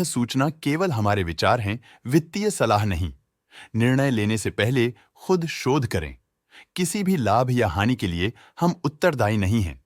सूचना केवल हमारे विचार हैं, वित्तीय सलाह नहीं। निर्णय लेने से पहले खुद शोध करें। किसी भी लाभ या हानि के लिए हम उत्तरदायी नहीं हैं।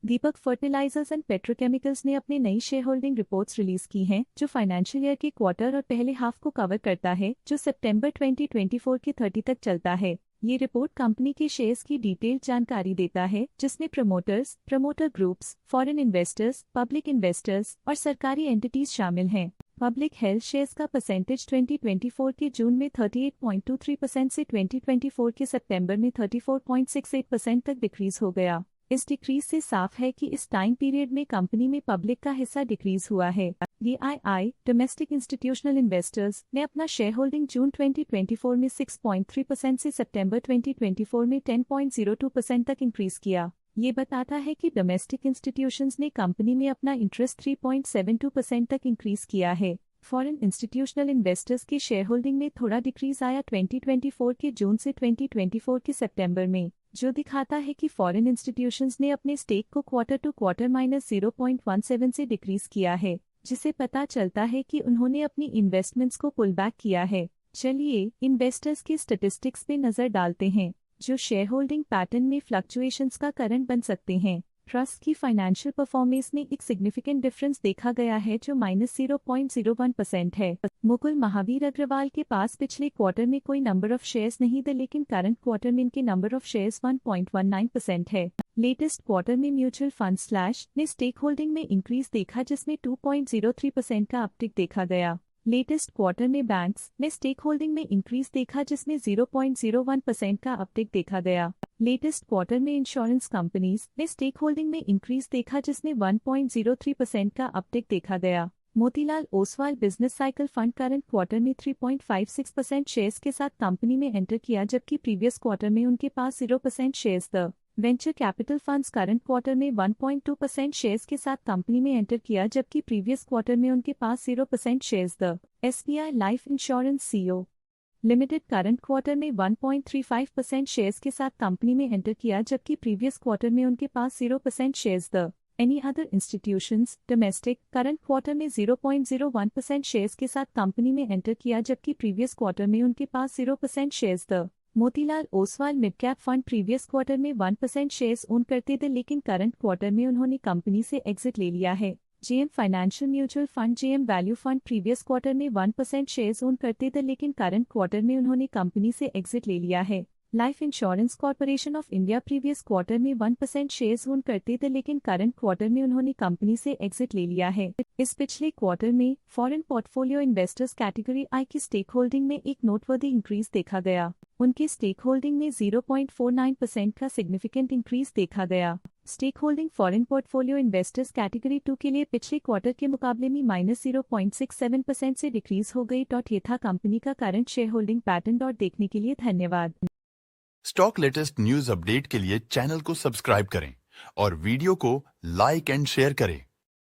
दीपक फर्टिलाइजर्स एंड पेट्रोकेमिकल्स ने अपनी नई शेयर होल्डिंग रिपोर्ट्स रिलीज की हैं, जो फाइनेंशियल ईयर के क्वार्टर और पहले हाफ को कवर करता है, जो सितंबर 2024 के 30 तक चलता है। ये रिपोर्ट कंपनी के शेयर्स की डिटेल्ड जानकारी देता है, जिसमें promoters, promoter groups, foreign investors, public investors और सरकारी एंटिटीज शामिल हैं। पब्लिक हेल्थ शेयर्स का परसेंटेज 2024 के जून में 38.23% से 2024 के सितंबर में 34.68% तक डिक्रीज हो गया। इस डिक्रीज से साफ है कि इस टाइम पीरियड में कंपनी में पब्लिक का हिस्सा डिक्रीज हुआ है। DII डोमेस्टिक इंस्टीट्यूशनल इन्वेस्टर्स ने अपना शेयर होल्डिंग जून 2024 में 6.3% से सितंबर 2024 में 10.02% तक इंक्रीज किया। ये बताता है कि डोमेस्टिक इंस्टीट्यूशंस ने कंपनी में अपना इंटरेस्ट 3.72% तक इंक्रीज किया है। फॉरेन इंस्टीट्यूशनल इन्वेस्टर्स की शेयर होल्डिंग में थोड़ा डिक्रीज आया 2024 के जून से 2024 के सितंबर में, जो दिखाता है कि फॉरेन इंस्टीट्यूशंस ने अपने स्टेक को क्वार्टर टू क्वार्टर -0.17 से डिक्रीज किया है, जिसे पता चलता है कि उन्होंने अपनी इन्वेस्टमेंट्स को पुल बैक किया है। चलिए इन्वेस्टर्स की स्टैटिस्टिक्स पे नजर डालते हैं, जो शेयर होल्डिंग पैटर्न में फ्लक्चुएशंस का कारण बन सकते हैं। ट्रस्ट की फाइनेंशियल परफॉर्मेंस में एक सिग्निफिकेंट डिफरेंस देखा गया है, जो -0.01% है। मुकुल महावीर अग्रवाल के पास पिछले क्वार्टर में कोई नंबर ऑफ शेयर्स नहीं थे, लेकिन करंट क्वार्टर में इनके नंबर ऑफ शेयर्स 1.19% है। लेटेस्ट क्वार्टर में म्यूचुअल फंड स्लैश ने स्टेक होल्डिंग में इंक्रीज देखा, जिसमें 2.03% का अपटिक देखा गया। लेटेस्ट क्वार्टर में बैंक्स ने स्टेक होल्डिंग में इंक्रीज देखा, जिसमें 0.01% का अपटिक देखा गया। लेटेस्ट क्वार्टर में इंश्योरेंस कंपनीज ने स्टेक होल्डिंग में इंक्रीज देखा, जिसमें 1.03% का अपटिक देखा गया। Motilal Oswal business cycle fund current quarter में 3.56% शेयर्स के साथ कंपनी में एंटर किया, जबकि प्रीवियस क्वार्टर में उनके पास 0% शेयर्स थे। Venture capital funds current quarter में 1.2% शेयर्स के साथ कंपनी में एंटर किया, जबकि प्रीवियस क्वार्टर में उनके पास 0% शेयर्स थे। SBI life insurance CO limited current quarter में 1.35% शेयर्स के साथ कंपनी में एंटर किया, जबकि प्रीवियस क्वार्टर में उनके पास 0% शेयर्स थे। Any other institutions domestic current quarter में 0.01% शेयर्स के साथ कंपनी में एंटर किया, जबकि प्रीवियस क्वार्टर में उनके पास 0% शेयर्स थे। Motilal Oswal mid cap fund previous quarter में 1% शेयर्स ओन करते थे, लेकिन करंट क्वार्टर में उन्होंने कंपनी से एग्जिट ले लिया है। JM financial mutual fund JM value fund previous quarter में 1% शेयर्स ओन करते थे, लेकिन करंट क्वार्टर में उन्होंने कंपनी से एग्जिट ले लिया है। Life insurance corporation of India previous quarter में 1% शेयर्स ओन करते थे, लेकिन करंट क्वार्टर में उन्होंने कंपनी से एग्जिट ले लिया है। इस पिछले क्वार्टर में foreign portfolio investors category I की स्टेक होल्डिंग में एक नोटवर्दी इंक्रीज देखा गया। उनके स्टेक होल्डिंग में 0.49% का सिग्निफिकेंट इंक्रीज देखा गया। Stake holding foreign portfolio investors category 2 के लिए पिछले क्वार्टर के मुकाबले में -0.67% से डिक्रीज हो गई। ये था कंपनी का करंट शेयर होल्डिंग पैटर्न। देखने के लिए धन्यवाद। स्टॉक लेटेस्ट न्यूज अपडेट के लिए चैनल को सब्सक्राइब करें और वीडियो को लाइक एंड शेयर करें।